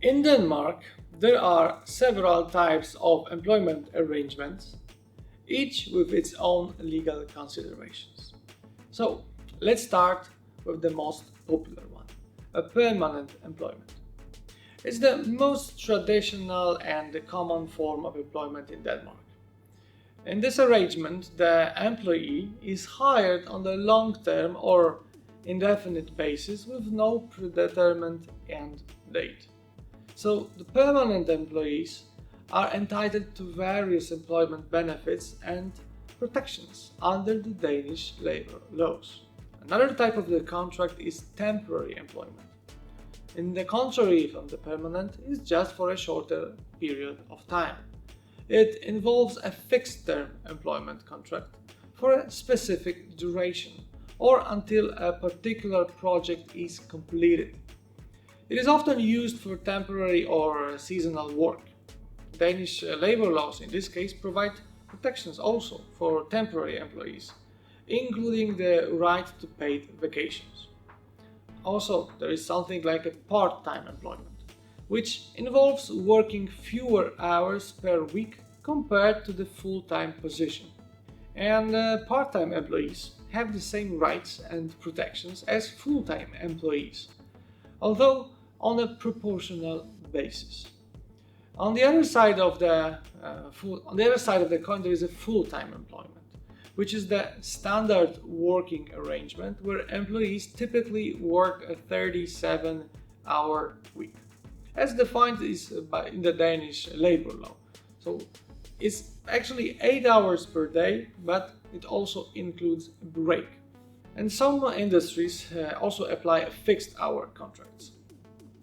In Denmark, there are several types of employment arrangements, each with its own legal considerations. So, let's start with the most popular one, a permanent employment. It's the most traditional and common form of employment in Denmark. In this arrangement, the employee is hired on a long-term or indefinite basis with no predetermined end date. So, the permanent employees are entitled to various employment benefits and protections under the Danish labor laws. Another type of the contract is temporary employment. In the contrary from the permanent, is just for a shorter period of time. It involves a fixed-term employment contract for a specific duration or until a particular project is completed. It is often used for temporary or seasonal work. Danish labor laws in this case provide protections also for temporary employees, including the right to paid vacations. Also, there is something like a part-time employment, which involves working fewer hours per week compared to the full-time position. And part-time employees have the same rights and protections as full-time employees, although on a proportional basis. On the other side of the coin, there is a full-time employment, which is the standard working arrangement where employees typically work a 37-hour week, as defined in the Danish labor law. So it's actually 8 hours per day, but it also includes a break. And some industries also apply a fixed-hour contracts.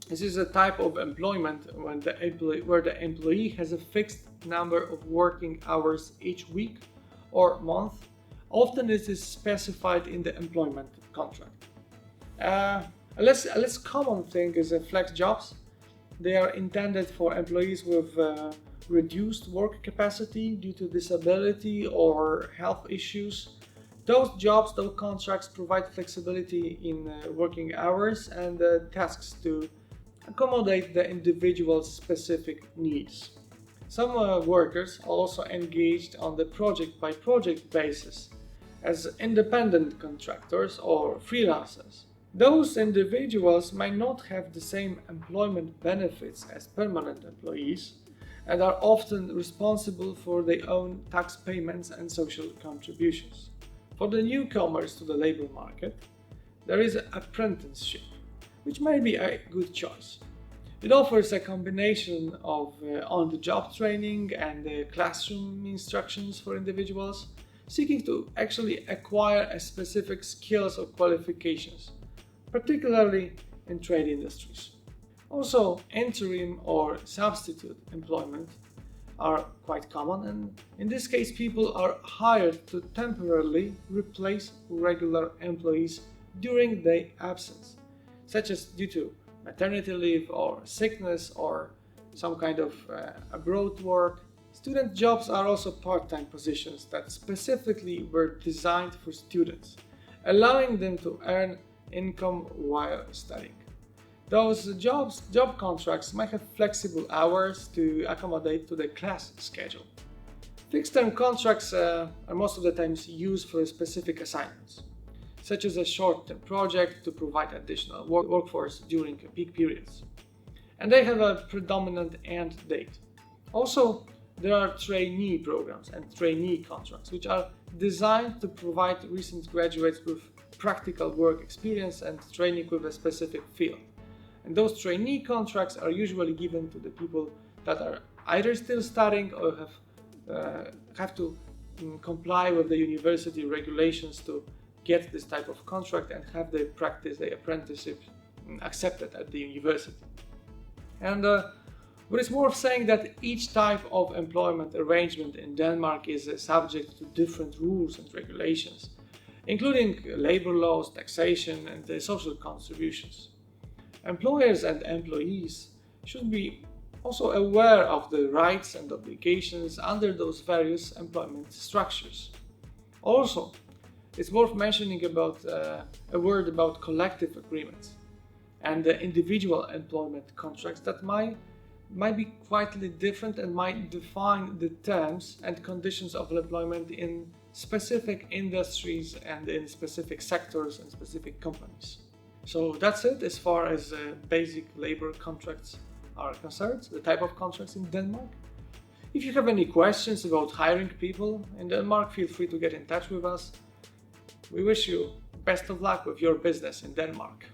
This is a type of employment where the employee has a fixed number of working hours each week or month. Often it is specified in the employment contract. A less common thing is flex jobs. They are intended for employees with reduced work capacity due to disability or health issues. Those contracts provide flexibility in working hours and tasks to accommodate the individual's specific needs. Some workers are also engaged on the project-by-project basis as independent contractors or freelancers. Those individuals might not have the same employment benefits as permanent employees and are often responsible for their own tax payments and social contributions. For the newcomers to the labor market, there is an apprenticeship, which may be a good choice. It offers a combination of on-the-job training and classroom instructions for individuals seeking to actually acquire a specific skills or qualifications, particularly in trade industries. Also, interim or substitute employment are quite common, and in this case people are hired to temporarily replace regular employees during their absence, such as due to maternity leave or sickness or some kind of abroad work. Student jobs are also part-time positions that specifically were designed for students, allowing them to earn income while studying. Those job contracts might have flexible hours to accommodate to the class schedule. Fixed-term contracts are most of the times used for specific assignments, such as a short-term project to provide additional workforce during peak periods. And they have a predominant end date. Also, there are trainee programs and trainee contracts, which are designed to provide recent graduates with practical work experience and training with a specific field. And those trainee contracts are usually given to the people that are either still studying or have to comply with the university regulations to get this type of contract and have their apprenticeship accepted at the university. And but it's more of saying that each type of employment arrangement in Denmark is subject to different rules and regulations, including labor laws, taxation, and social contributions. Employers and employees should be also aware of the rights and obligations under those various employment structures. Also, it's worth mentioning about a word about collective agreements. and the individual employment contracts that might be quite different and might define the terms and conditions of employment in specific industries and in specific sectors and specific companies. So that's it as far as basic labor contracts are concerned, the type of contracts in Denmark. If you have any questions about hiring people in Denmark, feel free to get in touch with us. We wish you best of luck with your business in Denmark.